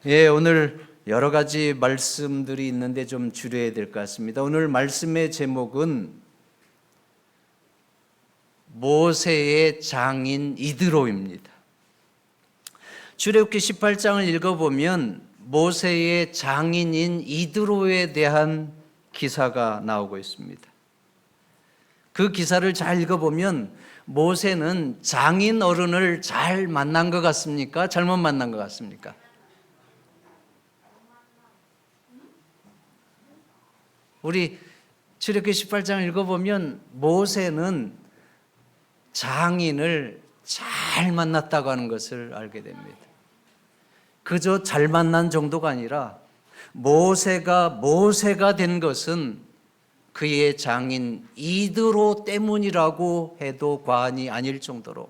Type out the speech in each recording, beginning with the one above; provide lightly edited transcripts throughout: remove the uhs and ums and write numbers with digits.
오늘 여러 가지 말씀들이 있는데 좀 줄여야 될 것 같습니다. 오늘 말씀의 제목은 모세의 장인 이드로입니다. 출애굽기 18장을 읽어보면 모세의 장인인 이드로에 대한 기사가 나오고 있습니다. 그 기사를 잘 읽어보면 모세는 장인 어른을 잘 만난 것 같습니까? 잘못 만난 것 같습니까? 우리 출애굽기 18장 읽어보면 모세는 장인을 잘 만났다고 하는 것을 알게 됩니다. 그저 잘 만난 정도가 아니라 모세가 된 것은 그의 장인 이드로 때문이라고 해도 과언이 아닐 정도로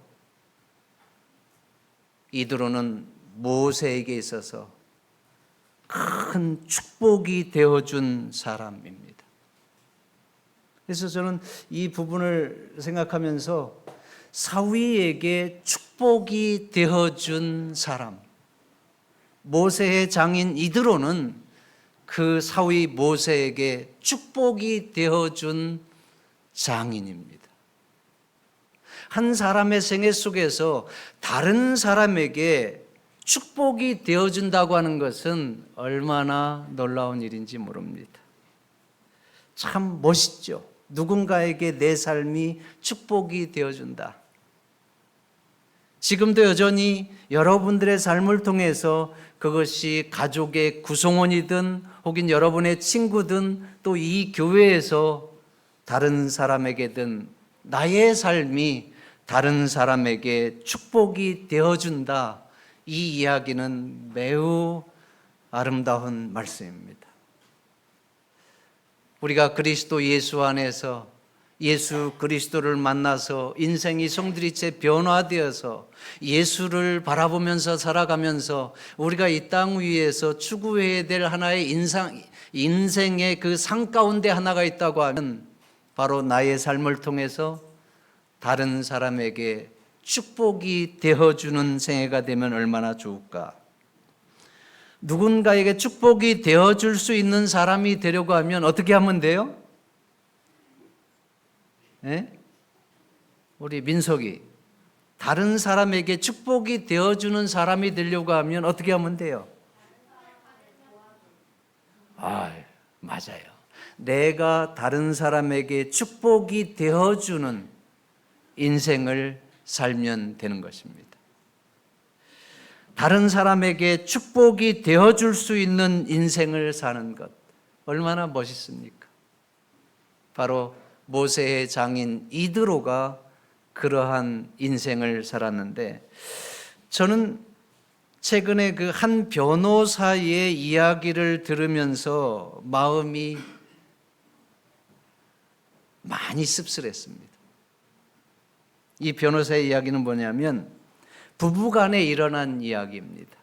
이드로는 모세에게 있어서 큰 축복이 되어준 사람입니다. 그래서 저는 이 부분을 생각하면서 사위에게 축복이 되어준 사람, 모세의 장인 이드로는 그 사위 모세에게 축복이 되어준 장인입니다. 한 사람의 생애 속에서 다른 사람에게 축복이 되어준다고 하는 것은 얼마나 놀라운 일인지 모릅니다. 참 멋있죠. 누군가에게 내 삶이 축복이 되어준다. 지금도 여전히 여러분들의 삶을 통해서 그것이 가족의 구성원이든 혹은 여러분의 친구든 또 이 교회에서 다른 사람에게든 나의 삶이 다른 사람에게 축복이 되어준다. 이 이야기는 매우 아름다운 말씀입니다. 우리가 그리스도 예수 안에서 예수 그리스도를 만나서 인생이 송두리째 변화되어서 예수를 바라보면서 살아가면서 우리가 이 땅 위에서 추구해야 될 하나의 인생의 그 상 가운데 하나가 있다고 하면 바로 나의 삶을 통해서 다른 사람에게 축복이 되어주는 생애가 되면 얼마나 좋을까. 누군가에게 축복이 되어줄 수 있는 사람이 되려고 하면 어떻게 하면 돼요? 네? 우리 민석이 다른 사람에게 축복이 되어주는 사람이 되려고 하면 어떻게 하면 돼요? 맞아요. 내가 다른 사람에게 축복이 되어주는 인생을 살면 되는 것입니다. 다른 사람에게 축복이 되어줄 수 있는 인생을 사는 것 얼마나 멋있습니까? 바로 모세의 장인 이드로가 그러한 인생을 살았는데 저는 최근에 그 한 변호사의 이야기를 들으면서 마음이 많이 씁쓸했습니다. 이 변호사의 이야기는 뭐냐면 부부간에 일어난 이야기입니다.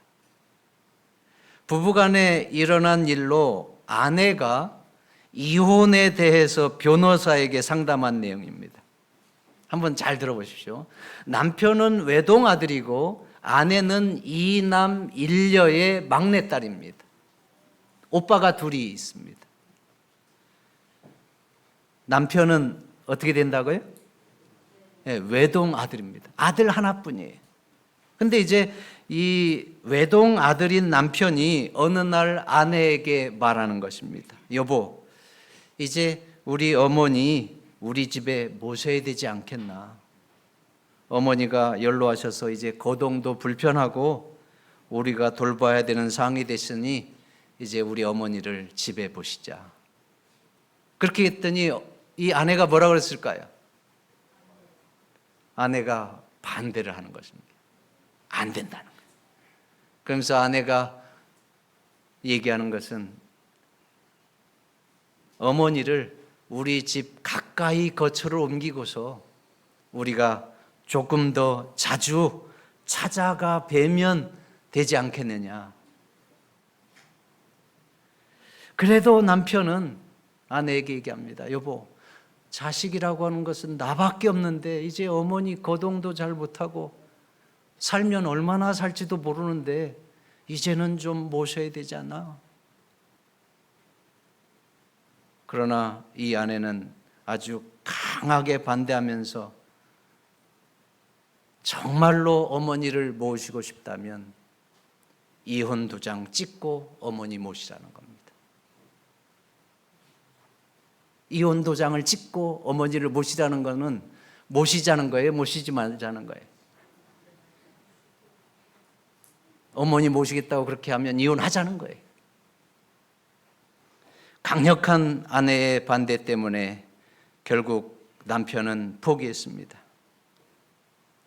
부부간에 일어난 일로 아내가 이혼에 대해서 변호사에게 상담한 내용입니다. 한번 잘 들어보십시오. 남편은 외동아들이고 아내는 이남 일녀의 막내딸입니다. 오빠가 둘이 있습니다. 남편은 어떻게 된다고요? 외동아들입니다. 아들 하나뿐이에요. 근데 이제 이 외동아들인 남편이 어느 날 아내에게 말하는 것입니다. 여보, 이제 우리 어머니 우리 집에 모셔야 되지 않겠나. 어머니가 연로하셔서 이제 거동도 불편하고 우리가 돌봐야 되는 상황이 됐으니 이제 우리 어머니를 집에 보시자. 그렇게 했더니 이 아내가 뭐라고 그랬을까요? 아내가 반대를 하는 것입니다. 안 된다는 거예요. 그러면서 아내가 얘기하는 것은 어머니를 우리 집 가까이 거처를 옮기고서 우리가 조금 더 자주 찾아가 뵈면 되지 않겠느냐. 그래도 남편은 아내에게 얘기합니다. 여보, 자식이라고 하는 것은 나밖에 없는데 이제 어머니 거동도 잘 못하고 살면 얼마나 살지도 모르는데 이제는 좀 모셔야 되지 않나? 그러나 이 아내는 아주 강하게 반대하면서 정말로 어머니를 모시고 싶다면 이혼 도장 찍고 어머니 모시라는 겁니다. 이혼 도장을 찍고 어머니를 모시라는 것은 모시자는 거예요? 모시지 말자는 거예요? 어머니 모시겠다고 그렇게 하면 이혼하자는 거예요. 강력한 아내의 반대 때문에 결국 남편은 포기했습니다.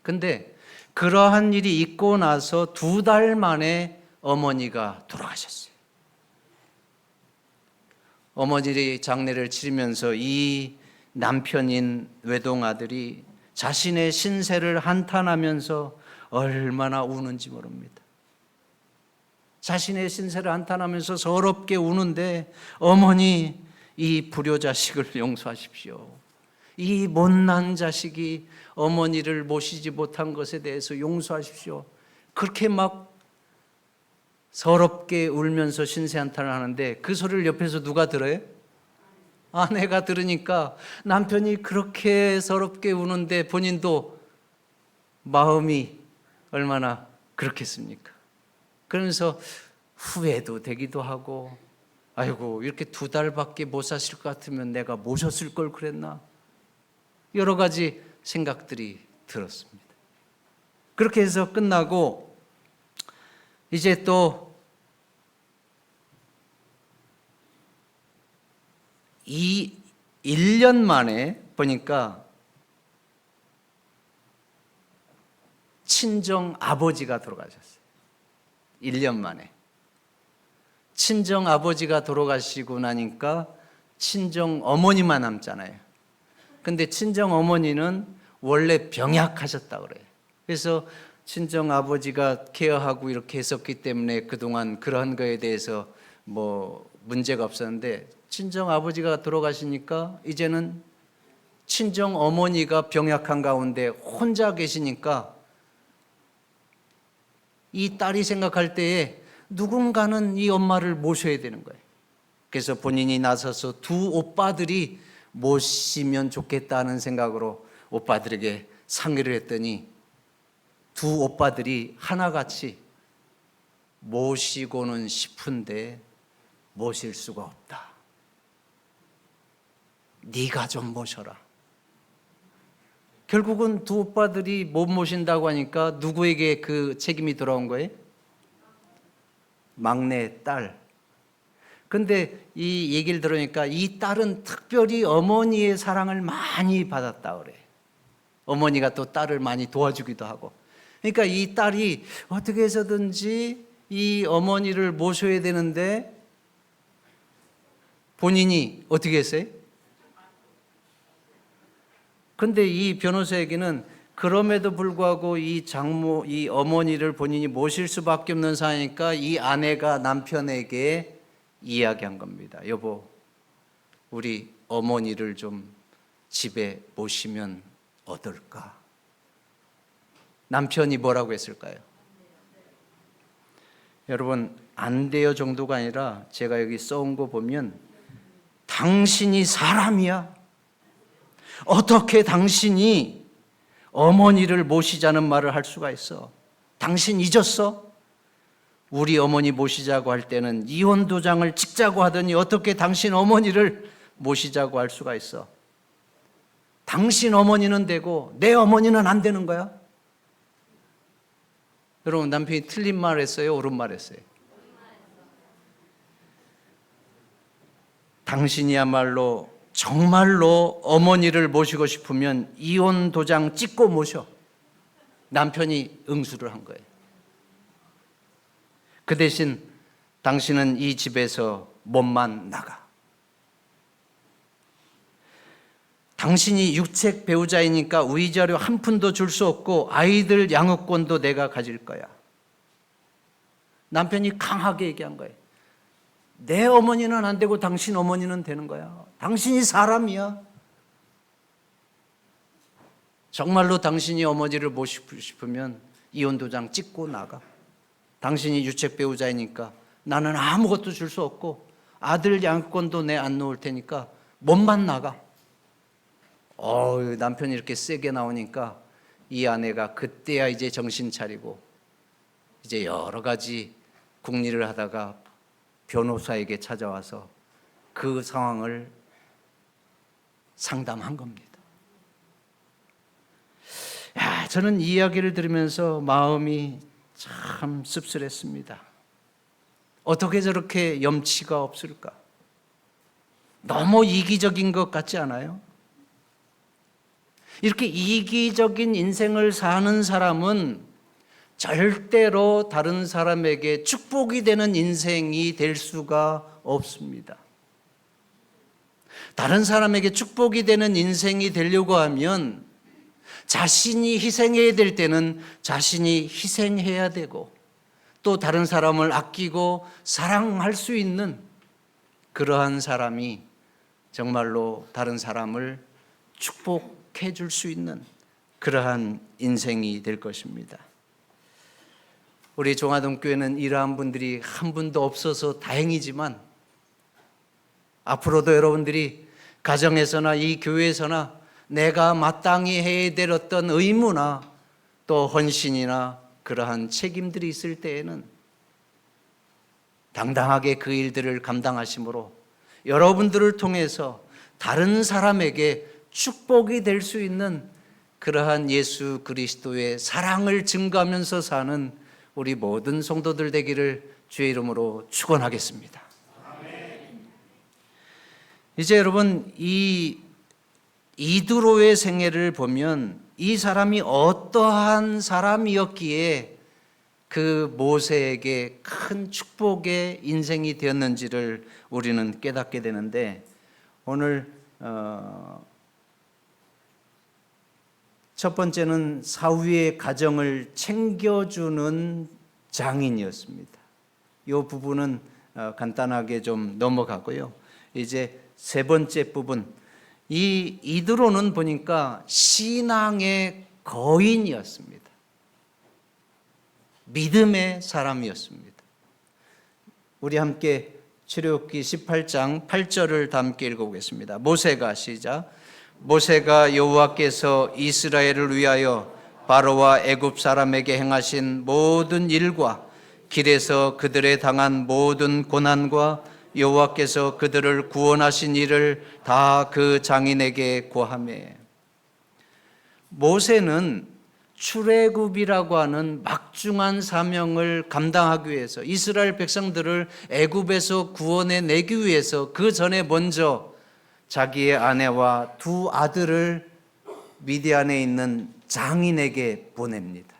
근데 그러한 일이 있고 나서 2달 만에 어머니가 돌아가셨어요. 어머니들이 장례를 치르면서 이 남편인 외동아들이 자신의 신세를 한탄하면서 얼마나 우는지 모릅니다. 자신의 신세를 한탄하면서 서럽게 우는데, 어머니, 이 불효자식을 용서하십시오. 이 못난 자식이 어머니를 모시지 못한 것에 대해서 용서하십시오. 그렇게 막 서럽게 울면서 신세 한탄을 하는데, 그 소리를 옆에서 누가 들어요? 아내가 들으니까 남편이 그렇게 서럽게 우는데 본인도 마음이 얼마나 그렇겠습니까? 그러면서 후회도 되기도 하고, 아이고 이렇게 2달밖에 못 사실 것 같으면 내가 모셨을 걸 그랬나, 여러 가지 생각들이 들었습니다. 그렇게 해서 끝나고 이제 또 이 1년 만에 보니까 친정 아버지가 돌아가셨어요. 1년 만에. 친정 아버지가 돌아가시고 나니까 친정 어머니만 남잖아요. 근데 친정 어머니는 원래 병약하셨다고 그래요. 그래서 친정 아버지가 케어하고 이렇게 했었기 때문에 그동안 그런 거에 대해서 뭐 문제가 없었는데, 친정 아버지가 돌아가시니까 이제는 친정 어머니가 병약한 가운데 혼자 계시니까 이 딸이 생각할 때에 누군가는 이 엄마를 모셔야 되는 거예요. 그래서 본인이 나서서 2 오빠들이 모시면 좋겠다는 생각으로 오빠들에게 상의를 했더니 2 오빠들이 하나같이 모시고는 싶은데 모실 수가 없다. 네가 좀 모셔라. 결국은 2 오빠들이 못 모신다고 하니까 누구에게 그 책임이 돌아온 거예요? 막내 딸. 근데 이 얘기를 들으니까 이 딸은 특별히 어머니의 사랑을 많이 받았다 그래. 어머니가 또 딸을 많이 도와주기도 하고. 그러니까 이 딸이 어떻게 해서든지 이 어머니를 모셔야 되는데 본인이 어떻게 했어요? 근데 이 변호사에게는 그럼에도 불구하고 이 장모, 이 어머니를 본인이 모실 수밖에 없는 상황이니까 이 아내가 남편에게 이야기한 겁니다. 여보, 우리 어머니를 좀 집에 모시면 어떨까? 남편이 뭐라고 했을까요? 여러분, 안 돼요 정도가 아니라 제가 여기 써온 거 보면 당신이 사람이야? 어떻게 당신이 어머니를 모시자는 말을 할 수가 있어? 당신 잊었어? 우리 어머니 모시자고 할 때는 이혼 도장을 찍자고 하더니 어떻게 당신 어머니를 모시자고 할 수가 있어? 당신 어머니는 되고 내 어머니는 안 되는 거야? 여러분, 남편이 틀린 말 했어요? 옳은 말 했어요? 당신이야말로 정말로 어머니를 모시고 싶으면 이혼 도장 찍고 모셔. 남편이 응수를 한 거예요. 그 대신 당신은 이 집에서 몸만 나가. 당신이 육책 배우자이니까 위자료 한 푼도 줄 수 없고 아이들 양육권도 내가 가질 거야. 남편이 강하게 얘기한 거예요. 내 어머니는 안 되고 당신 어머니는 되는 거야. 당신이 사람이야. 정말로 당신이 어머니를 모시고 싶으면 이혼 도장 찍고 나가. 당신이 유책 배우자이니까 나는 아무것도 줄 수 없고 아들 양권도 내 안 놓을 테니까 몸만 나가. 남편이 이렇게 세게 나오니까 이 아내가 그때야 이제 정신 차리고 이제 여러 가지 궁리를 하다가 변호사에게 찾아와서 그 상황을 상담한 겁니다. 저는 이 이야기를 들으면서 마음이 참 씁쓸했습니다. 어떻게 저렇게 염치가 없을까? 너무 이기적인 것 같지 않아요? 이렇게 이기적인 인생을 사는 사람은 절대로 다른 사람에게 축복이 되는 인생이 될 수가 없습니다. 다른 사람에게 축복이 되는 인생이 되려고 하면 자신이 희생해야 될 때는 자신이 희생해야 되고 또 다른 사람을 아끼고 사랑할 수 있는 그러한 사람이 정말로 다른 사람을 축복해 줄 수 있는 그러한 인생이 될 것입니다. 우리 종화동교회는 이러한 분들이 한 분도 없어서 다행이지만 앞으로도 여러분들이 가정에서나 이 교회에서나 내가 마땅히 해야 될 어떤 의무나 또 헌신이나 그러한 책임들이 있을 때에는 당당하게 그 일들을 감당하심으로 여러분들을 통해서 다른 사람에게 축복이 될 수 있는 그러한 예수 그리스도의 사랑을 증거하면서 사는 우리 모든 성도들 되기를 주의 이름으로 축원하겠습니다. 이제 여러분 이 이드로의 생애를 보면 이 사람이 어떠한 사람이었기에 그 모세에게 큰 축복의 인생이 되었는지를 우리는 깨닫게 되는데 오늘 첫 번째는 사위의 가정을 챙겨주는 장인이었습니다. 이 부분은 간단하게 좀 넘어가고요. 이제 세 번째 부분, 이 이드로는 보니까 신앙의 거인이었습니다. 믿음의 사람이었습니다. 우리 함께 출애굽기 18장 8절을 다 함께 읽어보겠습니다. 모세가 시작. 모세가 여호와께서 이스라엘을 위하여 바로와 애굽 사람에게 행하신 모든 일과 길에서 그들에 당한 모든 고난과 여호와께서 그들을 구원하신 일을 다 그 장인에게 고하매. 모세는 출애굽이라고 하는 막중한 사명을 감당하기 위해서 이스라엘 백성들을 애굽에서 구원해 내기 위해서 그 전에 먼저 자기의 아내와 두 아들을 미디안에 있는 장인에게 보냅니다.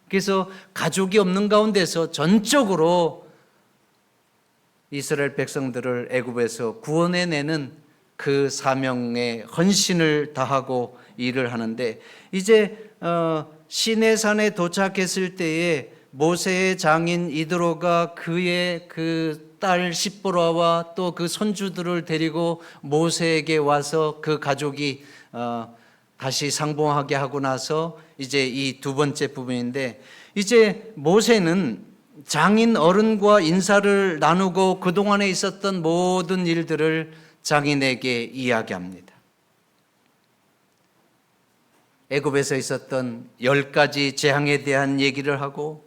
그래서 가족이 없는 가운데서 전적으로 이스라엘 백성들을 애굽에서 구원해내는 그 사명에 헌신을 다하고 일을 하는데 이제 시내산에 도착했을 때에 모세의 장인 이드로가 그의 그 딸 십보라와 또 그 손주들을 데리고 모세에게 와서 그 가족이 다시 상봉하게 하고 나서 이제 이 두 번째 부분인데 이제 모세는 장인 어른과 인사를 나누고 그동안에 있었던 모든 일들을 장인에게 이야기합니다. 애굽에서 있었던 10가지 재앙에 대한 얘기를 하고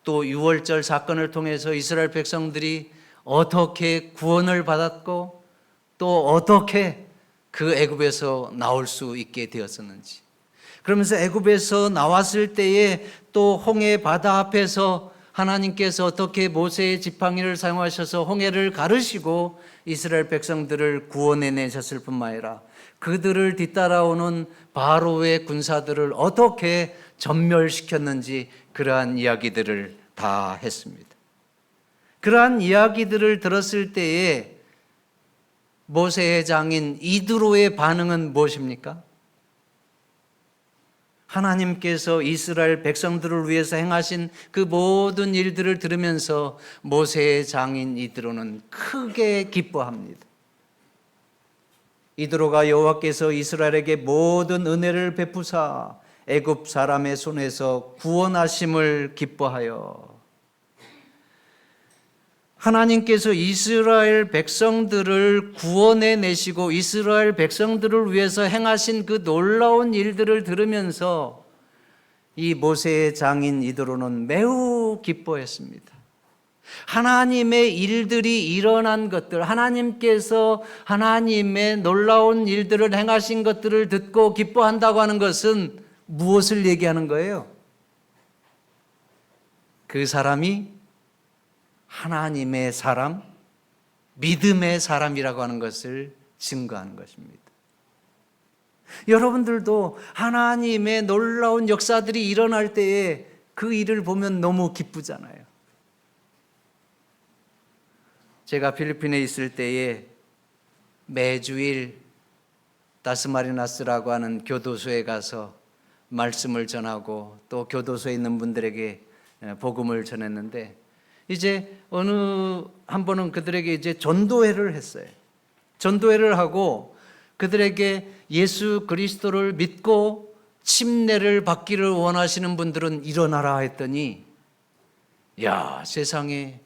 또 유월절 사건을 통해서 이스라엘 백성들이 어떻게 구원을 받았고 또 어떻게 그 애굽에서 나올 수 있게 되었었는지, 그러면서 애굽에서 나왔을 때에 또 홍해 바다 앞에서 하나님께서 어떻게 모세의 지팡이를 사용하셔서 홍해를 가르시고 이스라엘 백성들을 구원해내셨을 뿐만 아니라 그들을 뒤따라오는 바로의 군사들을 어떻게 전멸시켰는지 그러한 이야기들을 다 했습니다. 그러한 이야기들을 들었을 때에 모세의 장인 이드로의 반응은 무엇입니까? 하나님께서 이스라엘 백성들을 위해서 행하신 그 모든 일들을 들으면서 모세의 장인 이드로는 크게 기뻐합니다. 이드로가 여호와께서 이스라엘에게 모든 은혜를 베푸사 애굽 사람의 손에서 구원하심을 기뻐하여. 하나님께서 이스라엘 백성들을 구원해 내시고 이스라엘 백성들을 위해서 행하신 그 놀라운 일들을 들으면서 이 모세의 장인 이드로는 매우 기뻐했습니다. 하나님의 일들이 일어난 것들, 하나님께서 하나님의 놀라운 일들을 행하신 것들을 듣고 기뻐한다고 하는 것은 무엇을 얘기하는 거예요? 그 사람이 하나님의 사람, 믿음의 사람이라고 하는 것을 증거하는 것입니다. 여러분들도 하나님의 놀라운 역사들이 일어날 때에 그 일을 보면 너무 기쁘잖아요. 제가 필리핀에 있을 때에 매주일 다스마리나스라고 하는 교도소에 가서 말씀을 전하고 또 교도소에 있는 분들에게 복음을 전했는데, 이제 어느 한 번은 그들에게 이제 전도회를 했어요. 전도회를 하고 그들에게 예수 그리스도를 믿고 침례를 받기를 원하시는 분들은 일어나라 했더니, 야, 세상에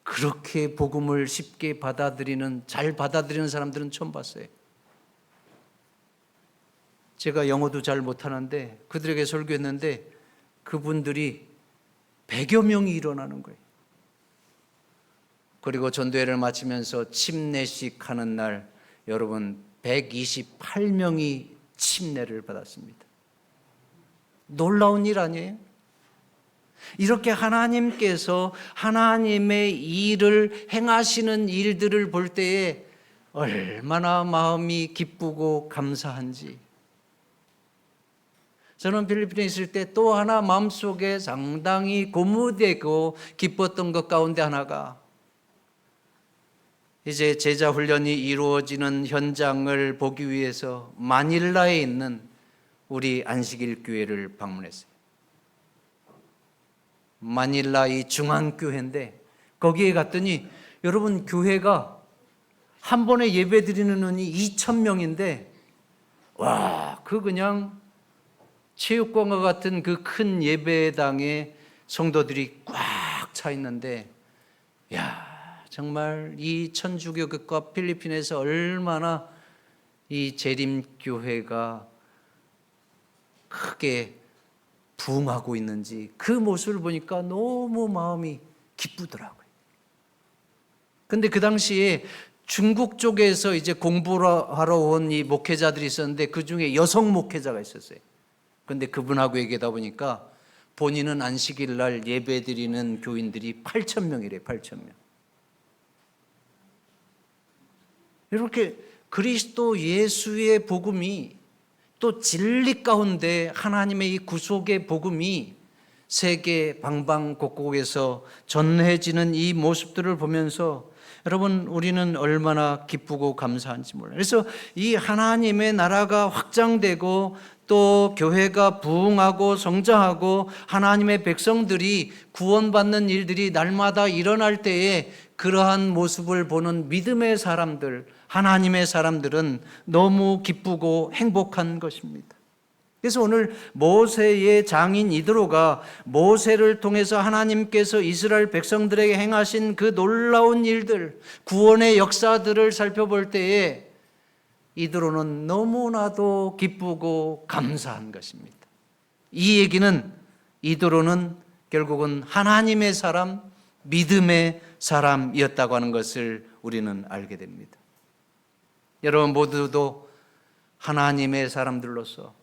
그렇게 복음을 쉽게 잘 받아들이는 사람들은 처음 봤어요. 제가 영어도 잘 못하는데 그들에게 설교했는데 그분들이 100여 명이 일어나는 거예요. 그리고 전도회를 마치면서 침례식 하는 날 여러분 128명이 침례를 받았습니다. 놀라운 일 아니에요? 이렇게 하나님께서 하나님의 일을 행하시는 일들을 볼 때에 얼마나 마음이 기쁘고 감사한지. 저는 필리핀에 있을 때 또 하나 마음속에 상당히 고무되고 기뻤던 것 가운데 하나가, 이제 제자 훈련이 이루어지는 현장을 보기 위해서 마닐라에 있는 우리 안식일 교회를 방문했어요. 마닐라 이 중앙교회인데 거기에 갔더니 여러분 교회가 한 번에 예배 드리는 눈이 2,000명인데 와, 그 그냥 체육관과 같은 그 큰 예배당에 성도들이 꽉 차 있는데, 야, 정말 이 천주교국가 필리핀에서 얼마나 이 재림교회가 크게 부흥하고 있는지 그 모습을 보니까 너무 마음이 기쁘더라고요. 근데 그 당시에 중국 쪽에서 이제 공부를 하러 온 이 목회자들이 있었는데 그 중에 여성 목회자가 있었어요. 근데 그분하고 얘기하다 보니까 본인은 안식일 날 예배 드리는 교인들이 8,000명이래요. 8,000명. 이렇게 그리스도 예수의 복음이 또 진리 가운데 하나님의 이 구속의 복음이 세계 방방곡곡에서 전해지는 이 모습들을 보면서 여러분 우리는 얼마나 기쁘고 감사한지 몰라요. 그래서 이 하나님의 나라가 확장되고 또 교회가 부흥하고 성장하고 하나님의 백성들이 구원받는 일들이 날마다 일어날 때에 그러한 모습을 보는 믿음의 사람들, 하나님의 사람들은 너무 기쁘고 행복한 것입니다. 그래서 오늘 모세의 장인 이드로가 모세를 통해서 하나님께서 이스라엘 백성들에게 행하신 그 놀라운 일들, 구원의 역사들을 살펴볼 때에 이드로는 너무나도 기쁘고 감사한 것입니다. 이 얘기는 이드로는 결국은 하나님의 사람, 믿음의 사람이었다고 하는 것을 우리는 알게 됩니다. 여러분 모두도 하나님의 사람들로서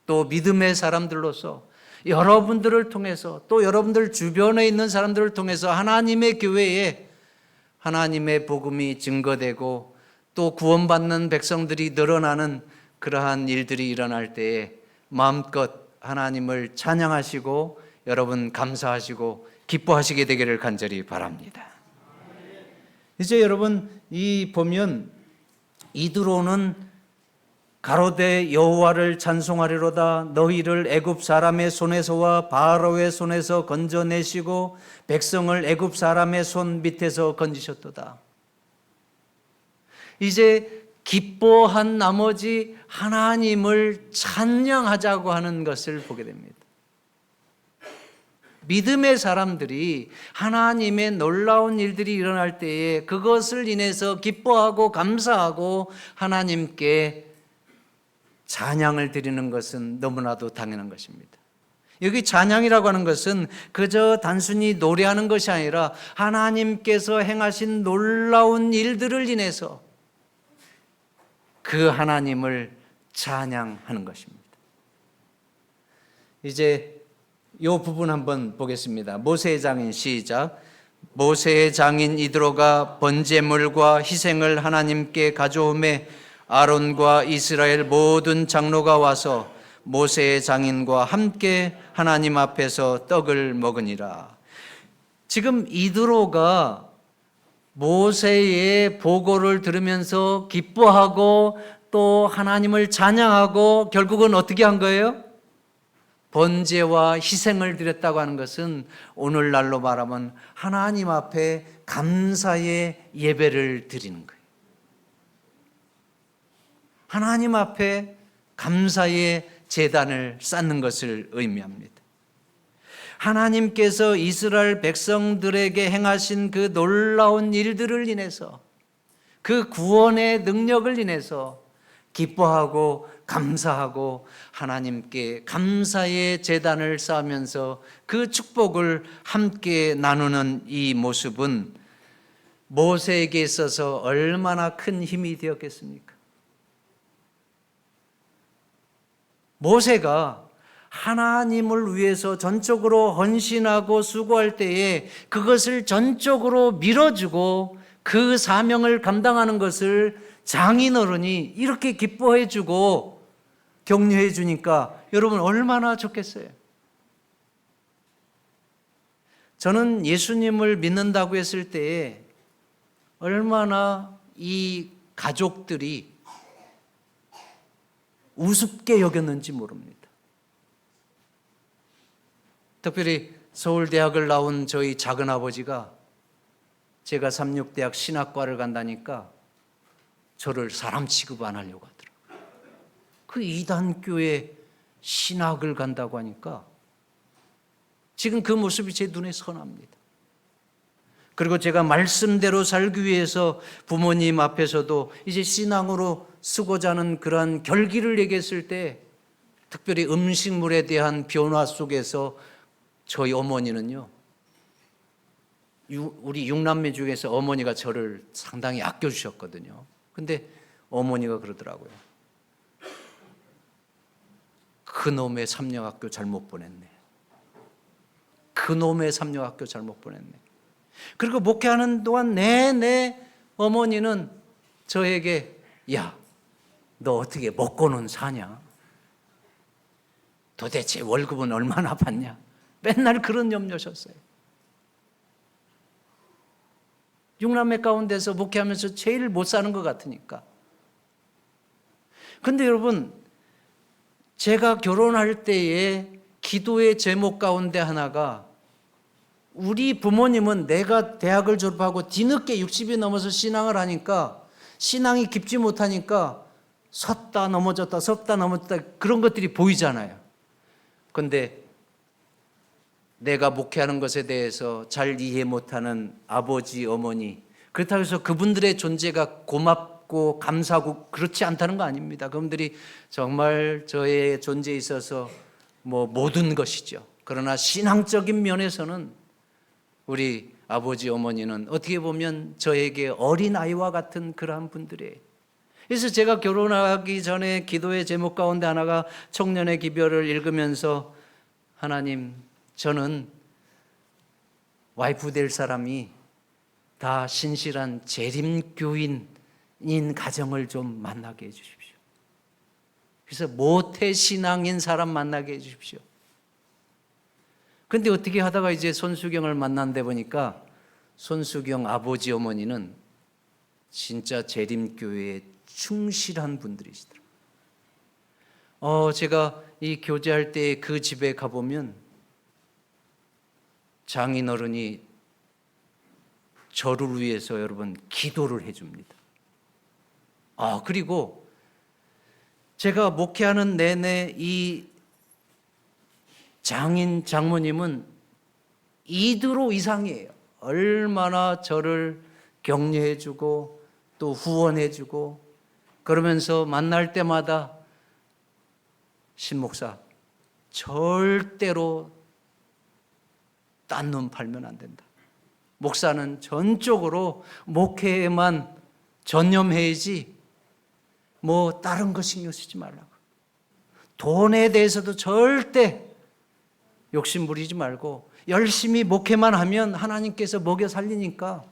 또 믿음의 사람들로서 여러분들을 통해서 또 여러분들 주변에 있는 사람들을 통해서 하나님의 교회에 하나님의 복음이 증거되고 또 구원받는 백성들이 늘어나는 그러한 일들이 일어날 때에 마음껏 하나님을 찬양하시고 여러분 감사하시고 기뻐하시게 되기를 간절히 바랍니다. 이제 여러분 이 보면 이드로는 가로되 여호와를 찬송하리로다. 너희를 애굽 사람의 손에서와 바로의 손에서 건져내시고 백성을 애굽 사람의 손 밑에서 건지셨도다. 이제 기뻐한 나머지 하나님을 찬양하자고 하는 것을 보게 됩니다. 믿음의 사람들이 하나님의 놀라운 일들이 일어날 때에 그것을 인해서 기뻐하고 감사하고 하나님께 찬양을 드리는 것은 너무나도 당연한 것입니다. 여기 찬양이라고 하는 것은 그저 단순히 노래하는 것이 아니라 하나님께서 행하신 놀라운 일들을 인해서 그 하나님을 찬양하는 것입니다. 이제 이 부분 한번 보겠습니다. 모세의 장인 시작. 모세의 장인 이드로가 번제물과 희생을 하나님께 가져오매 아론과 이스라엘 모든 장로가 와서 모세의 장인과 함께 하나님 앞에서 떡을 먹으니라. 지금 이드로가 모세의 보고를 들으면서 기뻐하고 또 하나님을 찬양하고 결국은 어떻게 한 거예요? 번제와 희생을 드렸다고 하는 것은 오늘날로 말하면 하나님 앞에 감사의 예배를 드리는 거예요. 하나님 앞에 감사의 제단을 쌓는 것을 의미합니다. 하나님께서 이스라엘 백성들에게 행하신 그 놀라운 일들을 인해서 그 구원의 능력을 인해서 기뻐하고 감사하고 하나님께 감사의 제단을 쌓으면서 그 축복을 함께 나누는 이 모습은 모세에게 있어서 얼마나 큰 힘이 되었겠습니까? 모세가 하나님을 위해서 전적으로 헌신하고 수고할 때에 그것을 전적으로 밀어주고 그 사명을 감당하는 것을 장인어른이 이렇게 기뻐해 주고 격려해 주니까 여러분 얼마나 좋겠어요. 저는 예수님을 믿는다고 했을 때에 얼마나 이 가족들이 우습게 여겼는지 모릅니다. 특별히 서울대학을 나온 저희 작은아버지가 제가 삼육대학 신학과를 간다니까 저를 사람 취급 안 하려고 하더라고요. 그 이단교회 신학을 간다고 하니까 지금 그 모습이 제 눈에 선합니다. 그리고 제가 말씀대로 살기 위해서 부모님 앞에서도 이제 신앙으로 쓰고자 하는 그러한 결기를 얘기했을 때 특별히 음식물에 대한 변화 속에서 저희 어머니는요, 우리 6남매 중에서 어머니가 저를 상당히 아껴주셨거든요. 근데 어머니가 그러더라고요. 그놈의 삼력학교 잘못 보냈네. 그놈의 삼력학교 잘못 보냈네. 그리고 목회하는 동안 내내 어머니는 저에게 야, 너 어떻게 먹고는 사냐? 도대체 월급은 얼마나 받냐? 맨날 그런 염려셨어요. 6남매 가운데서 목회하면서 제일 못 사는 것 같으니까. 근데 여러분, 제가 결혼할 때의 기도의 제목 가운데 하나가 우리 부모님은 내가 대학을 졸업하고 뒤늦게 60이 넘어서 신앙을 하니까 신앙이 깊지 못하니까 섰다 넘어졌다 섰다 넘어졌다 그런 것들이 보이잖아요. 그런데 내가 목회하는 것에 대해서 잘 이해 못하는 아버지, 어머니, 그렇다고 해서 그분들의 존재가 고맙고 감사하고 그렇지 않다는 거 아닙니다. 그분들이 정말 저의 존재에 있어서 모든 것이죠. 그러나 신앙적인 면에서는 우리 아버지, 어머니는 어떻게 보면 저에게 어린아이와 같은 그러한 분들이에요. 그래서 제가 결혼하기 전에 기도의 제목 가운데 하나가 청년의 기별을 읽으면서 하나님, 저는 와이프 될 사람이 다 신실한 재림교인인 가정을 좀 만나게 해주십시오. 그래서 모태신앙인 사람 만나게 해주십시오. 근데 어떻게 하다가 이제 손수경을 만난데 보니까 손수경 아버지 어머니는 진짜 재림교회에 충실한 분들이시더라고요. 제가 이 교제할 때 그 집에 가보면 장인어른이 저를 위해서 여러분 기도를 해줍니다. 그리고 제가 목회하는 내내 이 장인 장모님은 이드로 이상이에요. 얼마나 저를 격려해주고 또 후원해주고 그러면서 만날 때마다 신 목사 절대로 딴 눈 팔면 안 된다. 목사는 전적으로 목회에만 전념해야지 뭐 다른 거 신경 쓰지 말라고. 돈에 대해서도 절대 욕심 부리지 말고 열심히 목회만 하면 하나님께서 먹여 살리니까.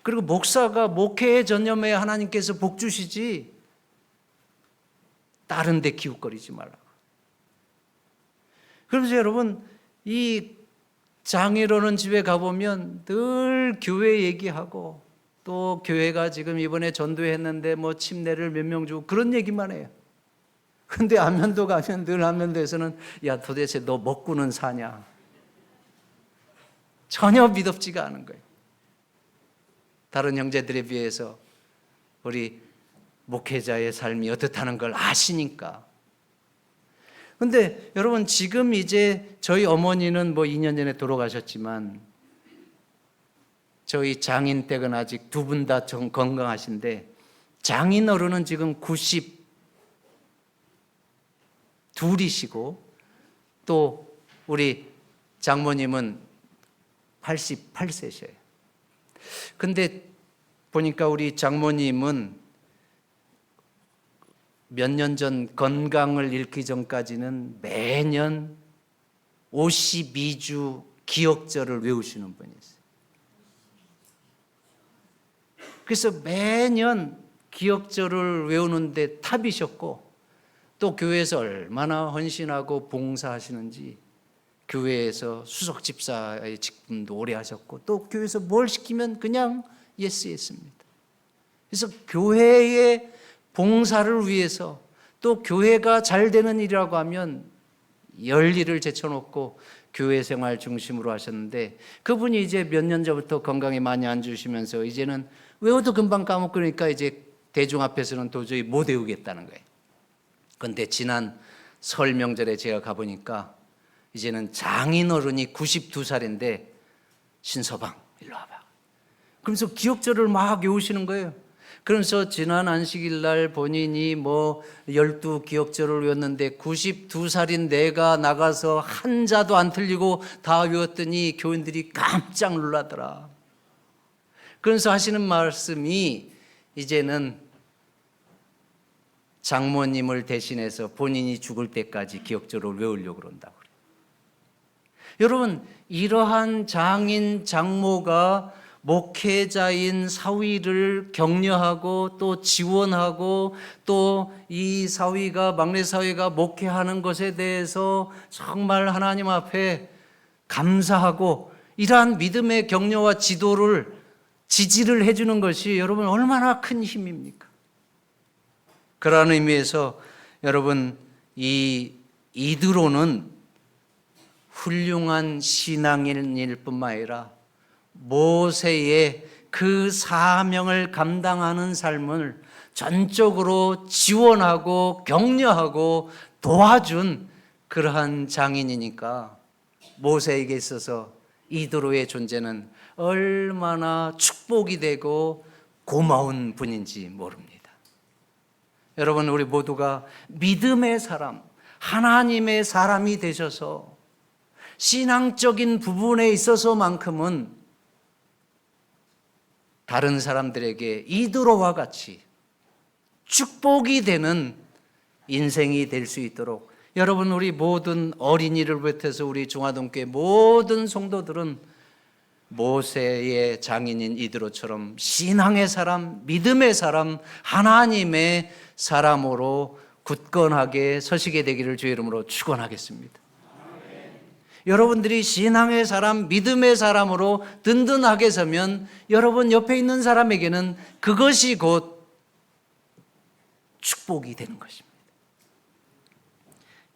그리고 목사가 목회에 전념해야 하나님께서 복 주시지 다른 데 기웃거리지 말라고. 그래서 여러분 이 장애로는 집에 가보면 늘 교회 얘기하고 또 교회가 지금 이번에 전도했는데 뭐 침례를 몇 명 주고 그런 얘기만 해요. 근데 안면도 가면 늘 안면도에서는 야 도대체 너 먹고는 사냐? 전혀 믿음지가 않은 거예요. 다른 형제들에 비해서 우리 목회자의 삶이 어떻다는 걸 아시니까. 근데 여러분 지금 이제 저희 어머니는 뭐 2년 전에 돌아가셨지만 저희 장인 댁은 아직 두 분 다 건강하신데 장인 어른은 지금 92이시고 또 우리 장모님은 88세셔요. 근데 보니까 우리 장모님은 몇 년 전 건강을 잃기 전까지는 매년 52주 기억절을 외우시는 분이었어요. 그래서 매년 기억절을 외우는데 탑이셨고 또 교회에서 얼마나 헌신하고 봉사하시는지 교회에서 수석 집사의 직분도 오래 하셨고 또 교회에서 뭘 시키면 그냥 예스 했습니다. 그래서 교회의 봉사를 위해서 또 교회가 잘 되는 일이라고 하면 열일을 제쳐놓고 교회 생활 중심으로 하셨는데 그분이 이제 몇 년 전부터 건강이 많이 안 좋으시면서 이제는 외워도 금방 까먹고 그러니까 이제 대중 앞에서는 도저히 못 외우겠다는 거예요. 그런데 지난 설 명절에 제가 가보니까 이제는 장인 어른이 92살인데 신서방 일로 와봐. 그러면서 기억절을 막 외우시는 거예요. 그러면서 지난 안식일 날 본인이 뭐 12기억절을 외웠는데 92살인 내가 나가서 한 자도 안 틀리고 다 외웠더니 교인들이 깜짝 놀라더라. 그러면서 하시는 말씀이 이제는 장모님을 대신해서 본인이 죽을 때까지 기억절을 외우려고 그런다고 그래요. 여러분 이러한 장인 장모가 목회자인 사위를 격려하고 또 지원하고 또 이 사위가 막내 사위가 목회하는 것에 대해서 정말 하나님 앞에 감사하고 이러한 믿음의 격려와 지지를 해주는 것이 여러분 얼마나 큰 힘입니까? 그러한 의미에서 여러분 이 이드로는 훌륭한 신앙인일 뿐만 아니라 모세의 그 사명을 감당하는 삶을 전적으로 지원하고 격려하고 도와준 그러한 장인이니까 모세에게 있어서 이드로의 존재는 얼마나 축복이 되고 고마운 분인지 모릅니다. 여러분 우리 모두가 믿음의 사람, 하나님의 사람이 되셔서 신앙적인 부분에 있어서만큼은 다른 사람들에게 이드로와 같이 축복이 되는 인생이 될 수 있도록 여러분 우리 모든 어린이를 비롯해서 우리 중화동교회 모든 성도들은 모세의 장인인 이드로처럼 신앙의 사람, 믿음의 사람, 하나님의 사람으로 굳건하게 서시게 되기를 주의 이름으로 축원하겠습니다. 여러분들이 신앙의 사람, 믿음의 사람으로 든든하게 서면 여러분 옆에 있는 사람에게는 그것이 곧 축복이 되는 것입니다.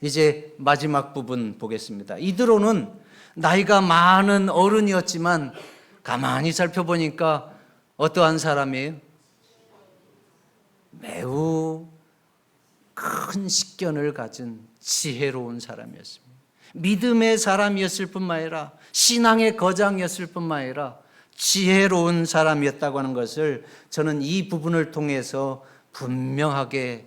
이제 마지막 부분 보겠습니다. 이드로는 나이가 많은 어른이었지만 가만히 살펴보니까 어떠한 사람이에요? 매우 큰 식견을 가진 지혜로운 사람이었습니다. 믿음의 사람이었을 뿐만 아니라 신앙의 거장이었을 뿐만 아니라 지혜로운 사람이었다고 하는 것을 저는 이 부분을 통해서 분명하게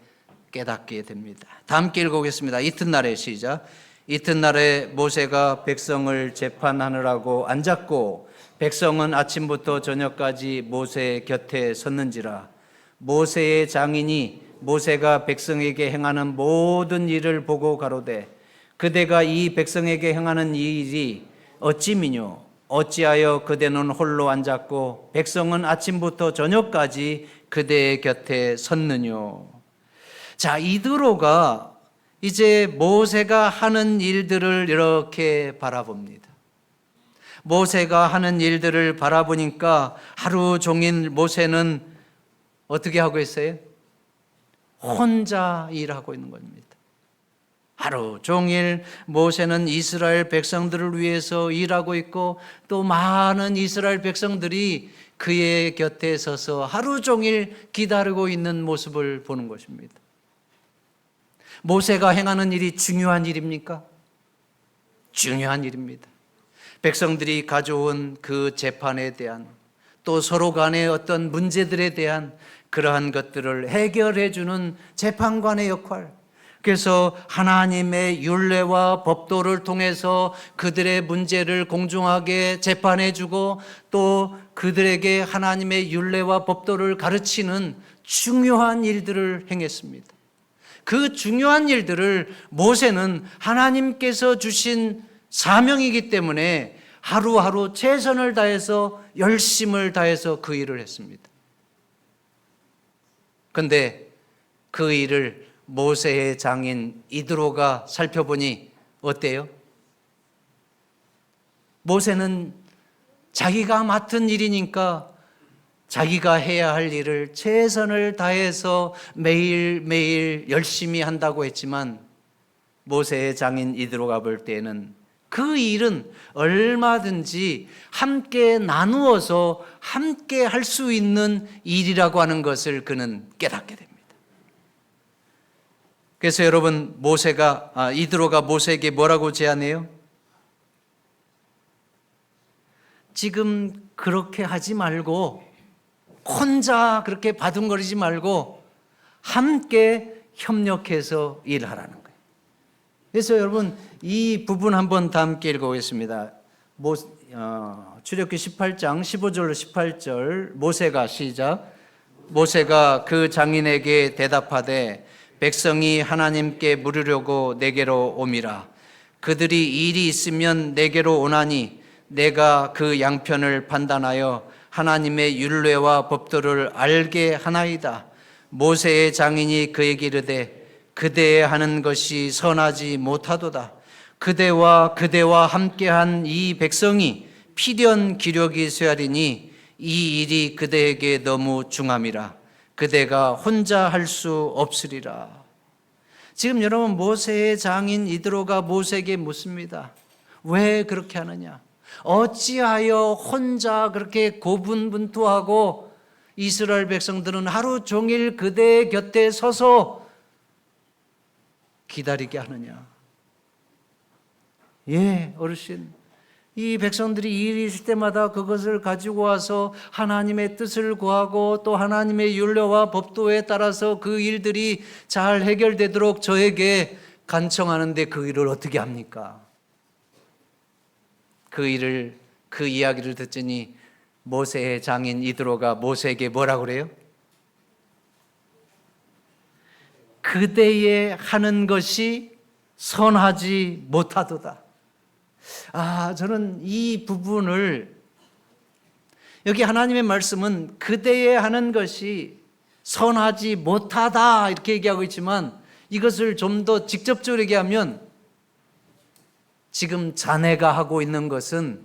깨닫게 됩니다. 다 함께 읽어보겠습니다. 이튿날에 시작. 이튿날에 모세가 백성을 재판하느라고 앉았고 백성은 아침부터 저녁까지 모세 곁에 섰는지라. 모세의 장인이 모세가 백성에게 행하는 모든 일을 보고 가로되 그대가 이 백성에게 행하는 이 일이 어찌미뇨? 어찌하여 그대는 홀로 앉았고 백성은 아침부터 저녁까지 그대의 곁에 섰느뇨? 자, 이드로가 이제 모세가 하는 일들을 이렇게 바라봅니다. 모세가 하는 일들을 바라보니까 하루 종일 모세는 어떻게 하고 있어요? 혼자 일하고 있는 겁니다. 하루 종일 모세는 이스라엘 백성들을 위해서 일하고 있고 또 많은 이스라엘 백성들이 그의 곁에 서서 하루 종일 기다리고 있는 모습을 보는 것입니다. 모세가 행하는 일이 중요한 일입니까? 중요한 일입니다. 백성들이 가져온 그 재판에 대한 또 서로 간의 어떤 문제들에 대한 그러한 것들을 해결해 주는 재판관의 역할, 그래서 하나님의 율례와 법도를 통해서 그들의 문제를 공정하게 재판해 주고 또 그들에게 하나님의 율례와 법도를 가르치는 중요한 일들을 행했습니다. 그 중요한 일들을 모세는 하나님께서 주신 사명이기 때문에 하루하루 최선을 다해서 열심을 다해서 그 일을 했습니다. 그런데 그 일을 모세의 장인 이드로가 살펴보니 어때요? 모세는 자기가 맡은 일이니까 자기가 해야 할 일을 최선을 다해서 매일매일 열심히 한다고 했지만 모세의 장인 이드로가 볼 때에는 그 일은 얼마든지 함께 나누어서 함께 할 수 있는 일이라고 하는 것을 그는 깨닫게 됩니다. 그래서 여러분 이드로가 모세에게 뭐라고 제안해요? 지금 그렇게 하지 말고 혼자 그렇게 바둥거리지 말고 함께 협력해서 일하라는 거예요. 그래서 여러분 이 부분 한번 다 함께 읽어보겠습니다. 출애굽기 18장 15절로 18절 모세가 시작. 모세가 그 장인에게 대답하되 백성이 하나님께 물으려고 내게로 오미라. 그들이 일이 있으면 내게로 오나니 내가 그 양편을 판단하여 하나님의 율례와 법도를 알게 하나이다. 모세의 장인이 그에게 이르되 그대의 하는 것이 선하지 못하도다. 그대와 함께한 이 백성이 필연 기력이 쇠하리니 이 일이 그대에게 너무 중함이라. 그대가 혼자 할 수 없으리라. 지금 여러분 모세의 장인 이드로가 모세에게 묻습니다. 왜 그렇게 하느냐? 어찌하여 혼자 그렇게 고분분투하고 이스라엘 백성들은 하루 종일 그대 곁에 서서 기다리게 하느냐? 예, 어르신. 이 백성들이 일이 있을 때마다 그것을 가지고 와서 하나님의 뜻을 구하고 또 하나님의 율례와 법도에 따라서 그 일들이 잘 해결되도록 저에게 간청하는데 그 일을 어떻게 합니까? 그 이야기를 듣더니 모세의 장인 이드로가 모세에게 뭐라고 그래요? 그대의 하는 것이 선하지 못하도다. 저는 이 부분을 여기 하나님의 말씀은 그대의 하는 것이 선하지 못하다 이렇게 얘기하고 있지만 이것을 좀 더 직접적으로 얘기하면 지금 자네가 하고 있는 것은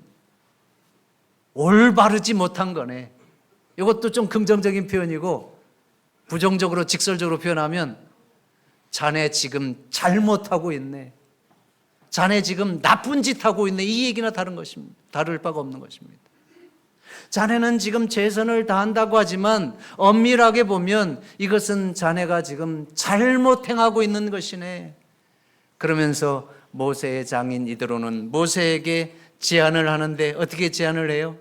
올바르지 못한 거네. 이것도 좀 긍정적인 표현이고 부정적으로 직설적으로 표현하면 자네 지금 잘못하고 있네. 자네 지금 나쁜 짓 하고 있네. 이 얘기나 다른 것입니다. 다를 바가 없는 것입니다. 자네는 지금 최선을 다한다고 하지만 엄밀하게 보면 이것은 자네가 지금 잘못 행하고 있는 것이네. 그러면서 모세의 장인 이드로는 모세에게 제안을 하는데 어떻게 제안을 해요?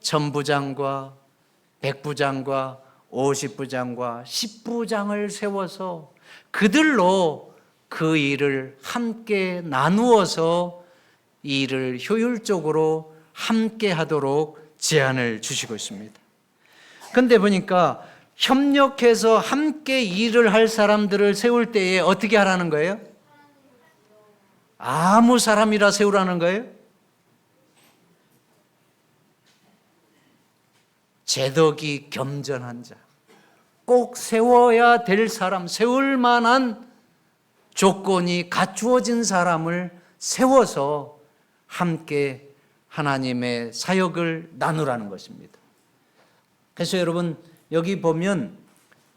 천부장과 백부장과 50부장과 10부장을 세워서 그들로 그 일을 함께 나누어서 이 일을 효율적으로 함께 하도록 제안을 주시고 있습니다. 그런데 보니까 협력해서 함께 일을 할 사람들을 세울 때에 어떻게 하라는 거예요? 아무 사람이라 세우라는 거예요? 제덕이 겸전한 자, 꼭 세워야 될 사람, 세울 만한 조건이 갖추어진 사람을 세워서 함께 하나님의 사역을 나누라는 것입니다. 그래서 여러분 여기 보면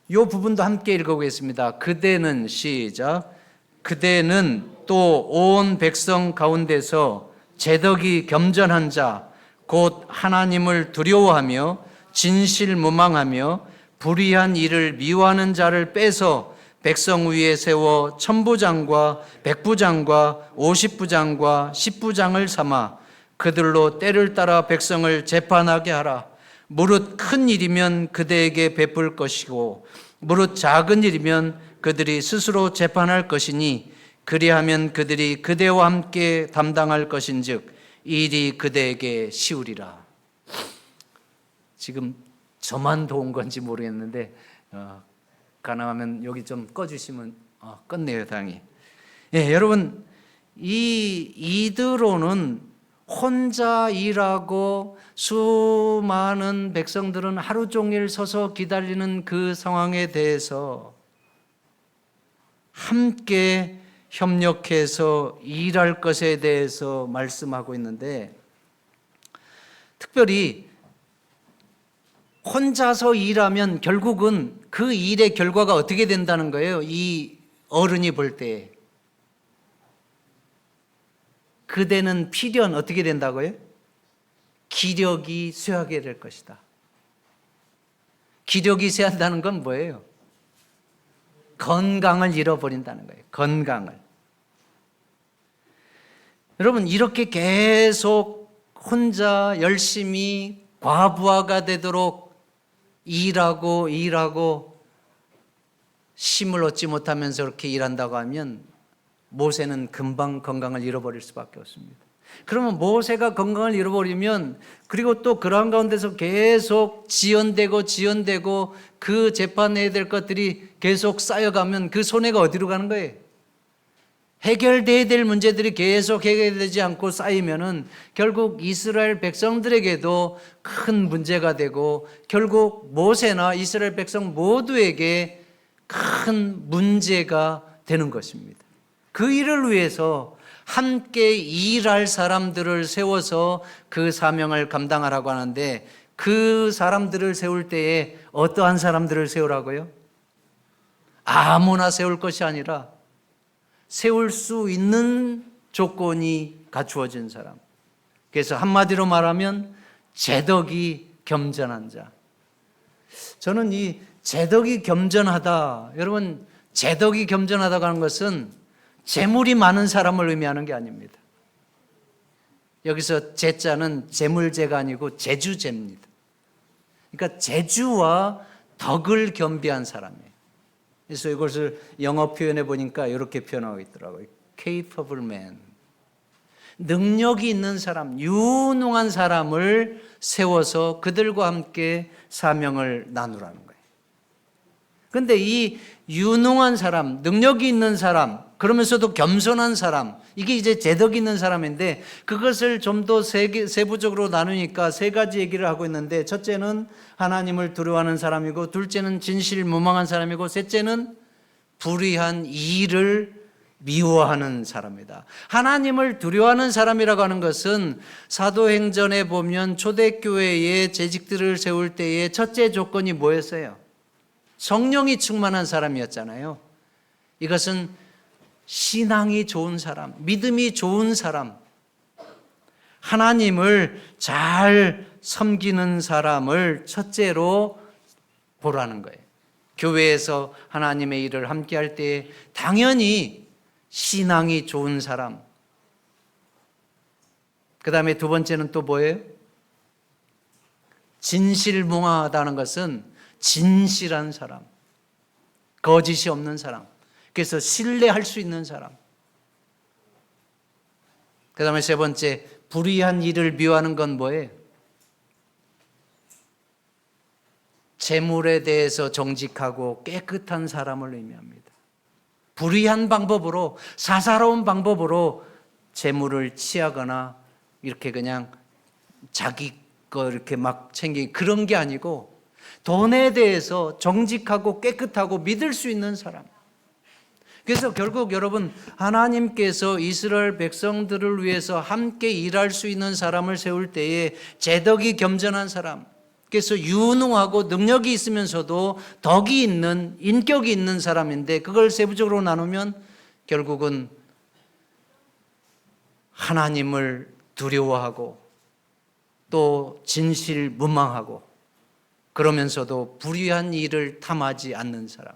이 부분도 함께 읽어보겠습니다. 그대는 시작. 그대는 또 온 백성 가운데서 제덕이 겸전한 자, 곧 하나님을 두려워하며 진실무망하며 불의한 일을 미워하는 자를 빼서 백성 위에 세워 천부장과 백부장과 50부장과 10부장을 삼아 그들로 때를 따라 백성을 재판하게 하라. 무릇 큰 일이면 그대에게 베풀 것이고 무릇 작은 일이면 그들이 스스로 재판할 것이니 그리하면 그들이 그대와 함께 담당할 것인즉 이 일이 그대에게 쉬우리라. 지금 저만 도운 건지 모르겠는데 가능하면 여기 좀 꺼주시면 끝내요, 당이. 예, 여러분 이 이드로는 혼자 일하고 수많은 백성들은 하루 종일 서서 기다리는 그 상황에 대해서 함께 협력해서 일할 것에 대해서 말씀하고 있는데, 특별히 혼자서 일하면 결국은 그 일의 결과가 어떻게 된다는 거예요? 이 어른이 볼 때 그대는 필연 어떻게 된다고요? 기력이 쇠하게 될 것이다. 기력이 쇠한다는 건 뭐예요? 건강을 잃어버린다는 거예요. 건강을. 여러분 이렇게 계속 혼자 열심히 과부하가 되도록 일하고 쉼을 얻지 못하면서 그렇게 일한다고 하면 모세는 금방 건강을 잃어버릴 수밖에 없습니다. 그러면 모세가 건강을 잃어버리면 그리고 또 그러한 가운데서 계속 지연되고 그 재판해야 될 것들이 계속 쌓여가면 그 손해가 어디로 가는 거예요? 해결돼야 될 문제들이 계속 해결되지 않고 쌓이면은 결국 이스라엘 백성들에게도 큰 문제가 되고 결국 모세나 이스라엘 백성 모두에게 큰 문제가 되는 것입니다. 그 일을 위해서 함께 일할 사람들을 세워서 그 사명을 감당하라고 하는데, 그 사람들을 세울 때에 어떠한 사람들을 세우라고요? 아무나 세울 것이 아니라 세울 수 있는 조건이 갖추어진 사람. 그래서 한마디로 말하면 제덕이 겸전한 자. 저는 이 제덕이 겸전하다, 여러분 제덕이 겸전하다고 하는 것은 재물이 많은 사람을 의미하는 게 아닙니다. 여기서 제자는 재물제가 아니고 재주제입니다. 그러니까 재주와 덕을 겸비한 사람이에요. 그래서 이것을 영어 표현해 보니까 이렇게 표현하고 있더라고요. capable man. 능력이 있는 사람, 유능한 사람을 세워서 그들과 함께 사명을 나누라는 거예요. 그런데 이 유능한 사람, 능력이 있는 사람, 그러면서도 겸손한 사람, 이게 이제 제덕이 있는 사람인데, 그것을 좀 더 세부적으로 나누니까 세 가지 얘기를 하고 있는데, 첫째는 하나님을 두려워하는 사람이고, 둘째는 진실무망한 사람이고, 셋째는 불의한 일을 미워하는 사람이다. 하나님을 두려워하는 사람이라고 하는 것은 사도행전에 보면 초대교회의 재직들을 세울 때의 첫째 조건이 뭐였어요? 성령이 충만한 사람이었잖아요. 이것은 신앙이 좋은 사람, 믿음이 좋은 사람, 하나님을 잘 섬기는 사람을 첫째로 보라는 거예요. 교회에서 하나님의 일을 함께 할 때 당연히 신앙이 좋은 사람. 그 다음에 두 번째는 또 뭐예요? 진실무화하다는 것은 진실한 사람, 거짓이 없는 사람, 그래서 신뢰할 수 있는 사람. 그 다음에 세 번째, 불의한 일을 미워하는 건 뭐예요? 재물에 대해서 정직하고 깨끗한 사람을 의미합니다. 불의한 방법으로, 사사로운 방법으로 재물을 취하거나 이렇게 그냥 자기 거 이렇게 막 챙기는 그런 게 아니고 돈에 대해서 정직하고 깨끗하고 믿을 수 있는 사람. 그래서 결국 여러분, 하나님께서 이스라엘 백성들을 위해서 함께 일할 수 있는 사람을 세울 때에 재덕이 겸손한 사람, 그래서 유능하고 능력이 있으면서도 덕이 있는, 인격이 있는 사람인데, 그걸 세부적으로 나누면 결국은 하나님을 두려워하고 또 진실무망하고 그러면서도 불의한 일을 탐하지 않는 사람.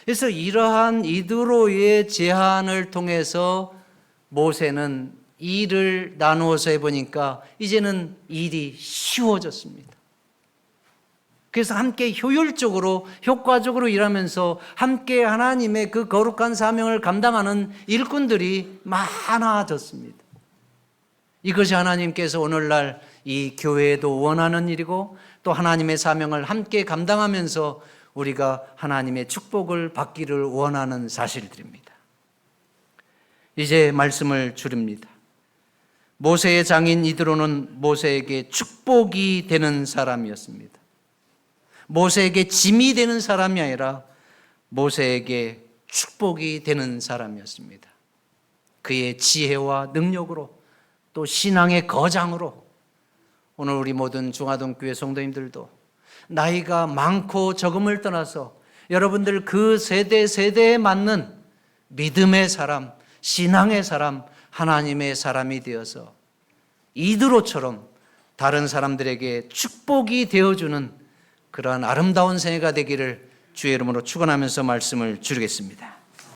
그래서 이러한 이드로의 제안을 통해서 모세는 일을 나누어서 해보니까 이제는 일이 쉬워졌습니다. 그래서 함께 효율적으로, 효과적으로 일하면서 함께 하나님의 그 거룩한 사명을 감당하는 일꾼들이 많아졌습니다. 이것이 하나님께서 오늘날 이 교회에도 원하는 일이고, 또 하나님의 사명을 함께 감당하면서 우리가 하나님의 축복을 받기를 원하는 사실들입니다. 이제 말씀을 줄입니다. 모세의 장인 이드로는 모세에게 축복이 되는 사람이었습니다. 모세에게 짐이 되는 사람이 아니라 모세에게 축복이 되는 사람이었습니다. 그의 지혜와 능력으로, 또 신앙의 거장으로 오늘 우리 모든 중화동교회 성도님들도 나이가 많고 적음을 떠나서 여러분들 그 세대에 맞는 믿음의 사람, 신앙의 사람, 하나님의 사람이 되어서 이드로처럼 다른 사람들에게 축복이 되어주는 그러한 아름다운 생애가 되기를 주의 이름으로 축원하면서 말씀을 줄이겠습니다.